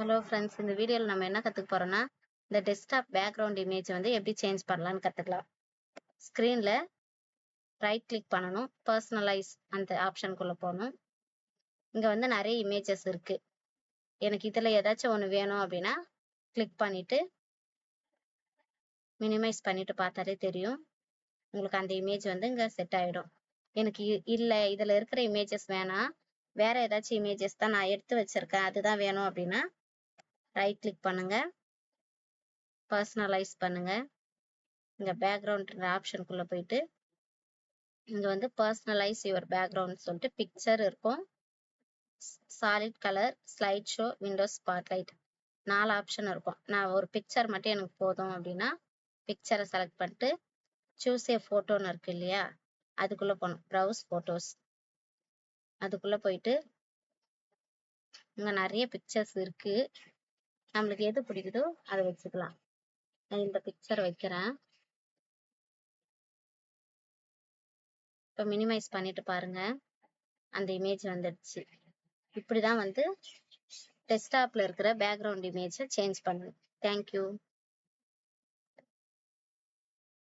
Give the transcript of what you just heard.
Hello friends, இந்த வீடியோவில் நம்ம என்ன கற்றுக்க போகிறோம்னா, இந்த டெஸ்க்டாப் பேக்ரவுண்ட் இமேஜ் வந்து எப்படி சேஞ்ச் பண்ணலான்னு கற்றுக்கலாம். ஸ்க்ரீனில் ரைட் கிளிக் பண்ணணும், பர்சனலைஸ் அந்த ஆப்ஷனுக்குள்ளே போகணும். இங்கே வந்து நிறைய இமேஜஸ் இருக்குது. எனக்கு இதில் ஏதாச்சும் ஒன்று வேணும் அப்படின்னா கிளிக் பண்ணிவிட்டு மினிமைஸ் பண்ணிவிட்டு பார்த்தாலே தெரியும். உங்களுக்கு அந்த இமேஜ் வந்து இங்கே செட் ஆகிடும். எனக்கு இல்லை, இதில் இருக்கிற இமேஜஸ் வேணாம், வேறு ஏதாச்சும் இமேஜஸ் தான் நான் எடுத்து வச்சுருக்கேன், அதுதான் வேணும் அப்படின்னா ரைட் கிளிக் பண்ணுங்கள், பர்சனலைஸ் பண்ணுங்கள். இங்கே பேக்ரவுண்ட் ஆப்ஷனுக்குள்ளே போயிட்டு இங்கே வந்து பர்சனலைஸ் யுவர் பேக்ரவுண்ட் சொல்லிட்டு பிக்சர் இருக்கும், solid colour, slide show, Windows spotlight 4 option இருக்கும். நான் ஒரு பிக்சர் மட்டும் எனக்கு போதும் அப்படின்னா பிக்சரை செலக்ட் பண்ணிட்டு சூஸ் ஏ ஃபோட்டோன்னு இருக்கு இல்லையா, அதுக்குள்ளே போகணும். ப்ரௌஸ் ஃபோட்டோஸ், அதுக்குள்ளே போயிட்டு இங்கே நிறைய பிக்சர்ஸ் இருக்குது. நம்மளுக்கு எது பிடிக்குதோ அதை வச்சுக்கலாம். நான் இந்த பிக்சர் வைக்கிறேன். இப்போ மினிமைஸ் பண்ணிட்டு பாருங்க, அந்த இமேஜ் வந்துடுச்சு. இப்படிதான் வந்து டெஸ்க்டாப்ல இருக்கிற பேக்ரவுண்ட் இமேஜை சேஞ்ச் பண்ணுங்க. தேங்க்யூ.